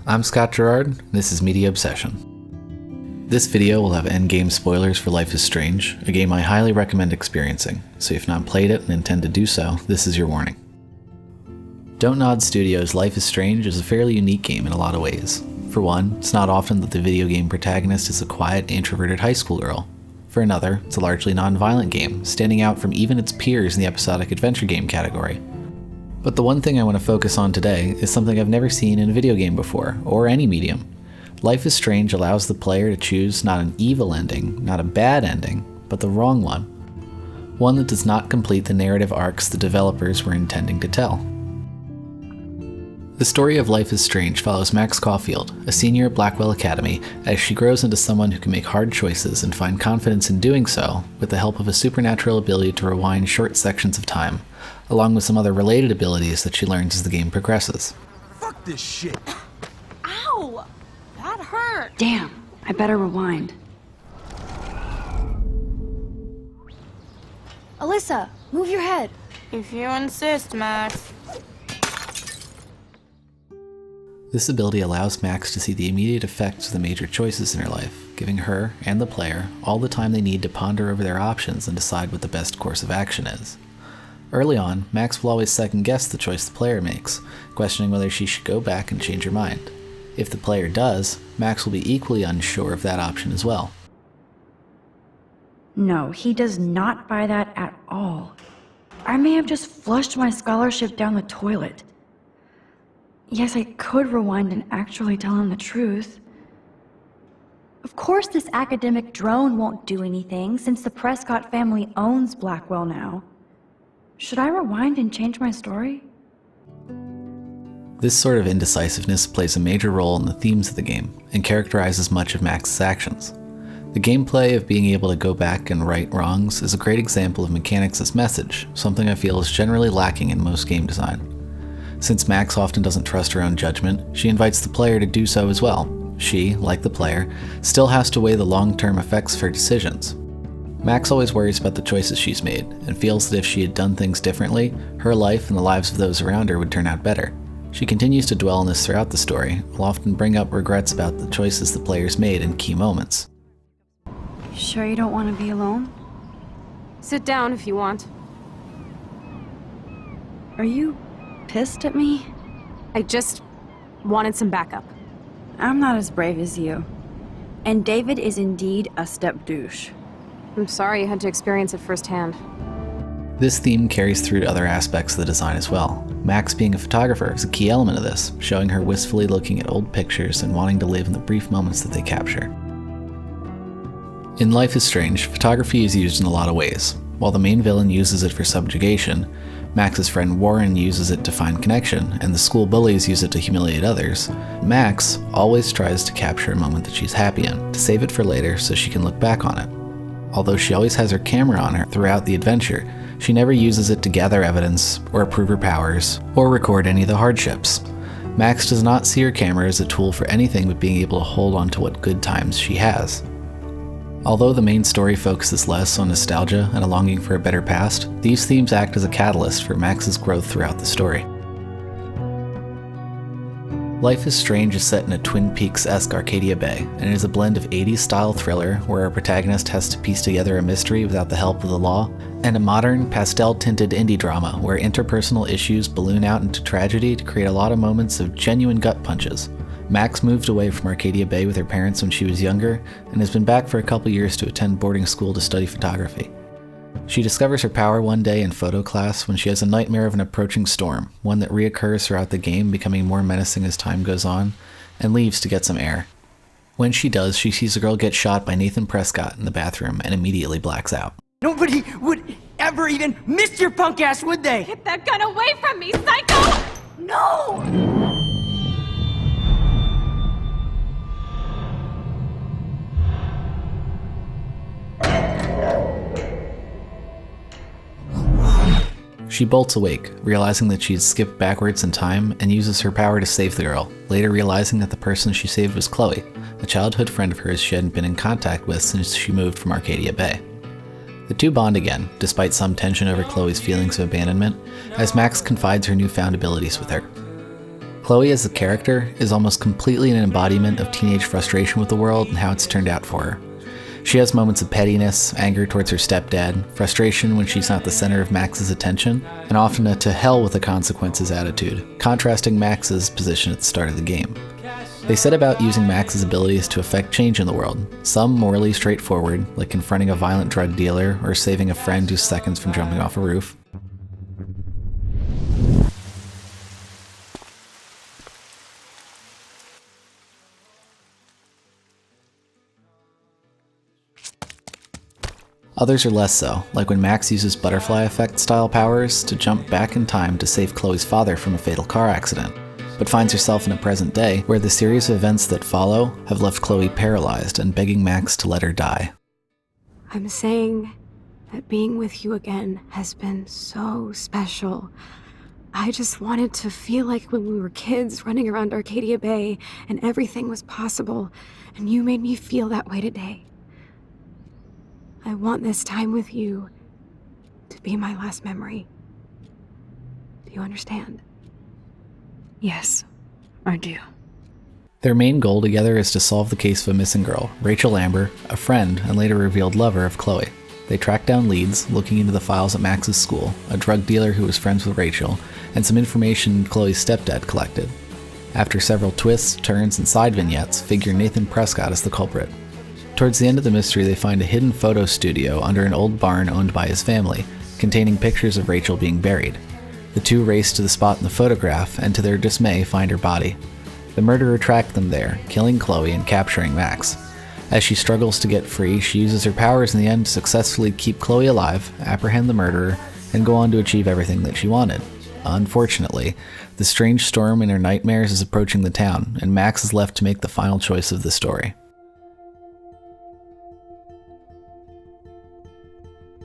I'm Scott Gerard, and this is Media Obsession. This video will have endgame spoilers for Life is Strange, a game I highly recommend experiencing, so if you've not played it and intend to do so, this is your warning. Don't Nod Studios' Life is Strange is a fairly unique game in a lot of ways. For one, it's not often that the video game protagonist is a quiet, introverted high school girl. For another, it's a largely non-violent game, standing out from even its peers in the episodic adventure game category. But the one thing I want to focus on today is something I've never seen in a video game before, or any medium. Life is Strange allows the player to choose not an evil ending, not a bad ending, but the wrong one. One that does not complete the narrative arcs the developers were intending to tell. The story of Life is Strange follows Max Caulfield, a senior at Blackwell Academy, as she grows into someone who can make hard choices and find confidence in doing so with the help of a supernatural ability to rewind short sections of time, along with some other related abilities that she learns as the game progresses. Fuck this shit! Ow! That hurt! Damn, I better rewind. Alyssa, move your head. If you insist, Max. This ability allows Max to see the immediate effects of the major choices in her life, giving her, and the player, all the time they need to ponder over their options and decide what the best course of action is. Early on, Max will always second-guess the choice the player makes, questioning whether she should go back and change her mind. If the player does, Max will be equally unsure of that option as well. No, he does not buy that at all. I may have just flushed my scholarship down the toilet. Yes, I could rewind and actually tell him the truth. Of course this academic drone won't do anything, since the Prescott family owns Blackwell now. Should I rewind and change my story? This sort of indecisiveness plays a major role in the themes of the game, and characterizes much of Max's actions. The gameplay of being able to go back and right wrongs is a great example of mechanics as message, something I feel is generally lacking in most game design. Since Max often doesn't trust her own judgment, she invites the player to do so as well. She, like the player, still has to weigh the long-term effects of her decisions. Max always worries about the choices she's made, and feels that if she had done things differently, her life and the lives of those around her would turn out better. She continues to dwell on this throughout the story, will often bring up regrets about the choices the players made in key moments. Sure you don't want to be alone? Sit down if you want. Are you pissed at me? I just wanted some backup. I'm not as brave as you. And David is indeed a step douche. I'm sorry you had to experience it firsthand. This theme carries through to other aspects of the design as well. Max being a photographer is a key element of this, showing her wistfully looking at old pictures and wanting to live in the brief moments that they capture. In Life is Strange, photography is used in a lot of ways. While the main villain uses it for subjugation, Max's friend Warren uses it to find connection, and the school bullies use it to humiliate others, Max always tries to capture a moment that she's happy in, to save it for later so she can look back on it. Although she always has her camera on her throughout the adventure, she never uses it to gather evidence, or prove her powers, or record any of the hardships. Max does not see her camera as a tool for anything but being able to hold on to what good times she has. Although the main story focuses less on nostalgia and a longing for a better past, these themes act as a catalyst for Max's growth throughout the story. Life is Strange is set in a Twin Peaks-esque Arcadia Bay, and is a blend of 80s-style thriller where our protagonist has to piece together a mystery without the help of the law, and a modern, pastel-tinted indie drama where interpersonal issues balloon out into tragedy to create a lot of moments of genuine gut punches. Max moved away from Arcadia Bay with her parents when she was younger, and has been back for a couple years to attend boarding school to study photography. She discovers her power one day in photo class when she has a nightmare of an approaching storm, one that reoccurs throughout the game, becoming more menacing as time goes on, and leaves to get some air. When she does, she sees a girl get shot by Nathan Prescott in the bathroom and immediately blacks out. Nobody would ever even miss your punk ass, would they? Get that gun away from me, psycho! No! She bolts awake, realizing that she's skipped backwards in time, and uses her power to save the girl, later realizing that the person she saved was Chloe, a childhood friend of hers she hadn't been in contact with since she moved from Arcadia Bay. The two bond again, despite some tension over Chloe's feelings of abandonment, as Max confides her newfound abilities with her. Chloe as a character is almost completely an embodiment of teenage frustration with the world and how it's turned out for her. She has moments of pettiness, anger towards her stepdad, frustration when she's not the center of Max's attention, and often a to hell with the consequences attitude, contrasting Max's position at the start of the game. They set about using Max's abilities to affect change in the world, some morally straightforward, like confronting a violent drug dealer or saving a friend who's seconds from jumping off a roof. Others are less so, like when Max uses butterfly effect style powers to jump back in time to save Chloe's father from a fatal car accident, but finds herself in a present day where the series of events that follow have left Chloe paralyzed and begging Max to let her die. I'm saying that being with you again has been so special. I just wanted to feel like when we were kids running around Arcadia Bay and everything was possible, and you made me feel that way today. I want this time with you to be my last memory. Do you understand? Yes, I do. Their main goal together is to solve the case of a missing girl, Rachel Amber, a friend and later revealed lover of Chloe. They track down leads, looking into the files at Max's school, a drug dealer who was friends with Rachel, and some information Chloe's stepdad collected. After several twists, turns, and side vignettes, figure Nathan Prescott as the culprit. Towards the end of the mystery, they find a hidden photo studio under an old barn owned by his family, containing pictures of Rachel being buried. The two race to the spot in the photograph and to their dismay find her body. The murderer tracked them there, killing Chloe and capturing Max. As she struggles to get free, she uses her powers in the end to successfully keep Chloe alive, apprehend the murderer, and go on to achieve everything that she wanted. Unfortunately, the strange storm in her nightmares is approaching the town, and Max is left to make the final choice of the story.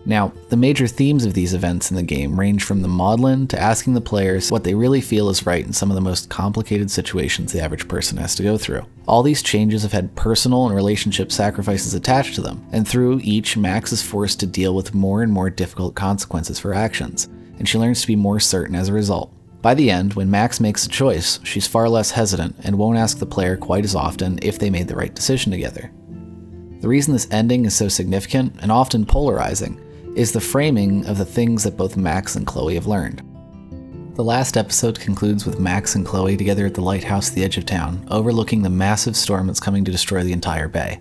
Now, the major themes of these events in the game range from the maudlin to asking the players what they really feel is right in some of the most complicated situations the average person has to go through. All these changes have had personal and relationship sacrifices attached to them, and through each, Max is forced to deal with more and more difficult consequences for her actions, and she learns to be more certain as a result. By the end, when Max makes a choice, she's far less hesitant and won't ask the player quite as often if they made the right decision together. The reason this ending is so significant and often polarizing is the framing of the things that both Max and Chloe have learned. The last episode concludes with Max and Chloe together at the lighthouse at the edge of town, overlooking the massive storm that's coming to destroy the entire bay.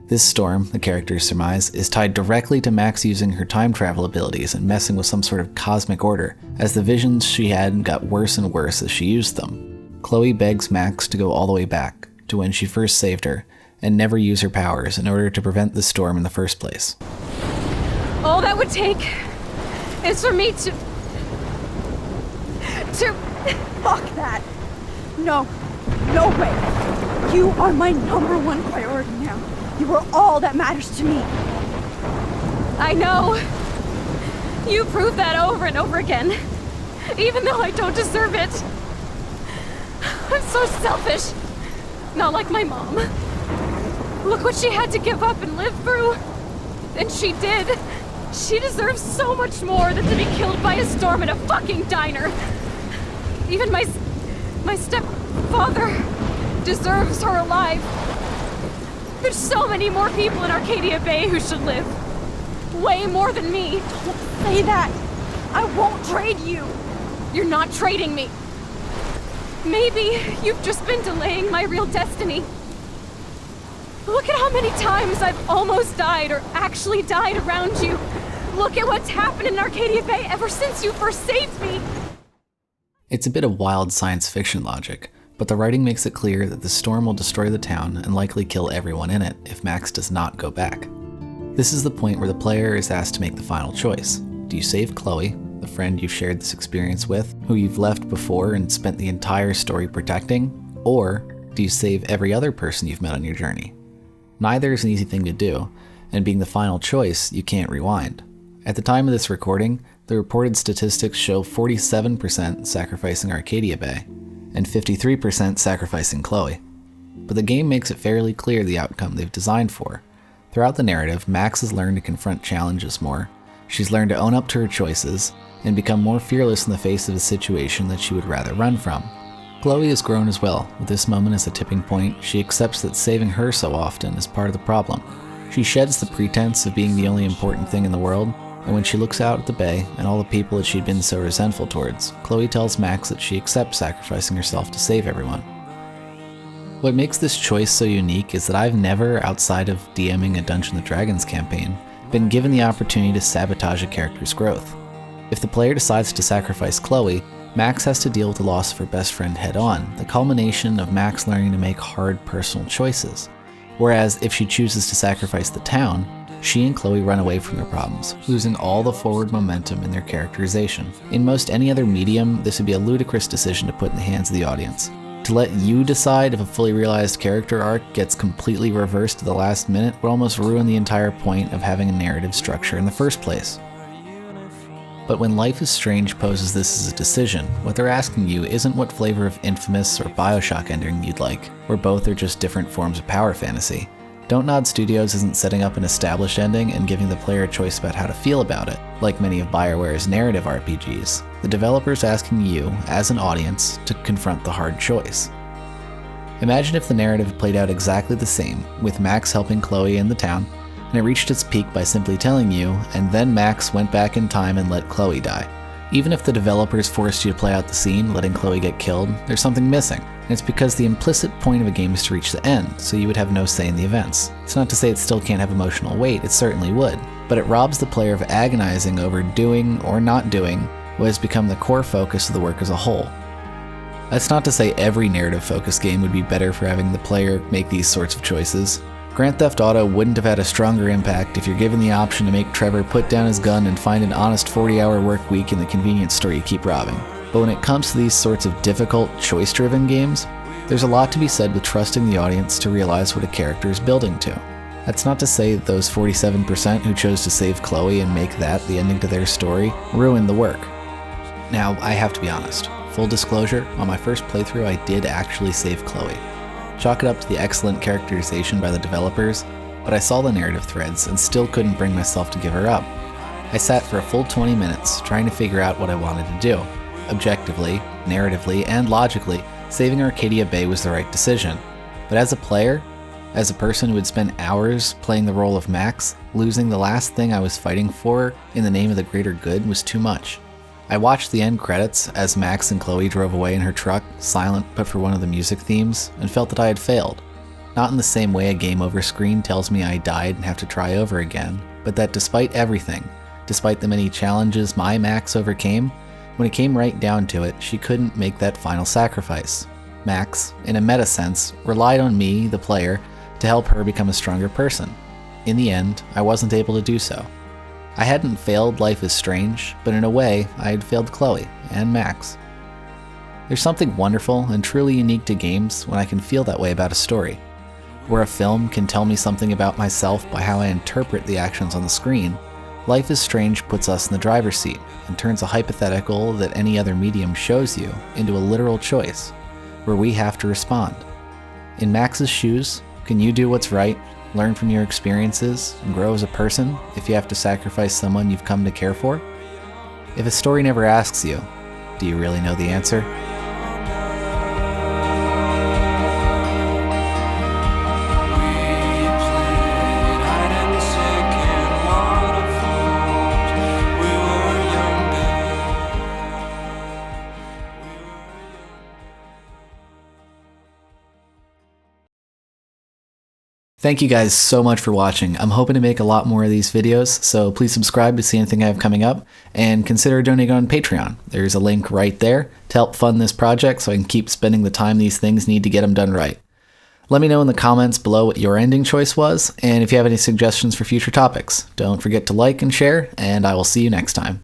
This storm, the characters surmise, is tied directly to Max using her time travel abilities and messing with some sort of cosmic order, as the visions she had got worse and worse as she used them. Chloe begs Max to go all the way back, to when she first saved her, and never use her powers in order to prevent the storm in the first place. All that would take is for me to... Fuck that! No. No way! You are my number one priority now. You are all that matters to me. I know. You prove that over and over again. Even though I don't deserve it. I'm so selfish. Not like my mom. Look what she had to give up and live through. And she did. She deserves so much more than to be killed by a storm in a fucking diner. Even my stepfather deserves her alive. There's so many more people in Arcadia Bay who should live. Way more than me. Don't say that! I won't trade you! You're not trading me. Maybe you've just been delaying my real destiny. Look at how many times I've almost died or actually died around you. Look at what's happened in Arcadia Bay ever since you first saved me. It's a bit of wild science fiction logic, but the writing makes it clear that the storm will destroy the town and likely kill everyone in it if Max does not go back. This is the point where the player is asked to make the final choice. Do you save Chloe, the friend you've shared this experience with, who you've left before and spent the entire story protecting? Or do you save every other person you've met on your journey? Neither is an easy thing to do, and being the final choice, you can't rewind. At the time of this recording, the reported statistics show 47% sacrificing Arcadia Bay, and 53% sacrificing Chloe. But the game makes it fairly clear the outcome they've designed for. Throughout the narrative, Max has learned to confront challenges more, she's learned to own up to her choices, and become more fearless in the face of a situation that she would rather run from. Chloe has grown as well. With this moment as a tipping point, she accepts that saving her so often is part of the problem. She sheds the pretense of being the only important thing in the world, and when she looks out at the bay and all the people that she'd been so resentful towards, Chloe tells Max that she accepts sacrificing herself to save everyone. What makes this choice so unique is that I've never, outside of DMing a Dungeons & Dragons campaign, been given the opportunity to sabotage a character's growth. If the player decides to sacrifice Chloe, Max has to deal with the loss of her best friend head-on, the culmination of Max learning to make hard personal choices. Whereas if she chooses to sacrifice the town, she and Chloe run away from their problems, losing all the forward momentum in their characterization. In most any other medium, this would be a ludicrous decision to put in the hands of the audience. To let you decide if a fully realized character arc gets completely reversed at the last minute would almost ruin the entire point of having a narrative structure in the first place. But when Life is Strange poses this as a decision, what they're asking you isn't what flavor of Infamous or Bioshock ending you'd like, where both are just different forms of power fantasy. Don't Nod Studios isn't setting up an established ending and giving the player a choice about how to feel about it, like many of BioWare's narrative RPGs. The developer's asking you, as an audience, to confront the hard choice. Imagine if the narrative played out exactly the same, with Max helping Chloe in the town, and it reached its peak by simply telling you, and then Max went back in time and let Chloe die. Even if the developers forced you to play out the scene, letting Chloe get killed, there's something missing. And it's because the implicit point of a game is to reach the end, so you would have no say in the events. It's not to say it still can't have emotional weight, it certainly would, but it robs the player of agonizing over doing or not doing what has become the core focus of the work as a whole. That's not to say every narrative-focused game would be better for having the player make these sorts of choices. Grand Theft Auto wouldn't have had a stronger impact if you're given the option to make Trevor put down his gun and find an honest 40-hour work week in the convenience store you keep robbing. But when it comes to these sorts of difficult, choice-driven games, there's a lot to be said with trusting the audience to realize what a character is building to. That's not to say that those 47% who chose to save Chloe and make that the ending to their story ruined the work. Now, I have to be honest. Full disclosure, on my first playthrough I did actually save Chloe. Chalk it up to the excellent characterization by the developers, but I saw the narrative threads and still couldn't bring myself to give her up. I sat for a full 20 minutes trying to figure out what I wanted to do. Objectively, narratively, and logically, saving Arcadia Bay was the right decision. But as a player, as a person who had spent hours playing the role of Max, losing the last thing I was fighting for in the name of the greater good was too much. I watched the end credits as Max and Chloe drove away in her truck, silent but for one of the music themes, and felt that I had failed. Not in the same way a game over screen tells me I died and have to try over again, but that despite everything, despite the many challenges my Max overcame, when it came right down to it, she couldn't make that final sacrifice. Max, in a meta sense, relied on me, the player, to help her become a stronger person. In the end, I wasn't able to do so. I hadn't failed Life is Strange, but in a way, I had failed Chloe and Max. There's something wonderful and truly unique to games when I can feel that way about a story. Where a film can tell me something about myself by how I interpret the actions on the screen, Life is Strange puts us in the driver's seat and turns a hypothetical that any other medium shows you into a literal choice, where we have to respond. In Max's shoes, can you do what's right, learn from your experiences, and grow as a person if you have to sacrifice someone you've come to care for? If a story never asks you, do you really know the answer? Thank you guys so much for watching. I'm hoping to make a lot more of these videos, so please subscribe to see anything I have coming up, and consider donating on Patreon. There's a link right there to help fund this project so I can keep spending the time these things need to get them done right. Let me know in the comments below what your ending choice was, and if you have any suggestions for future topics. Don't forget to like and share, and I will see you next time.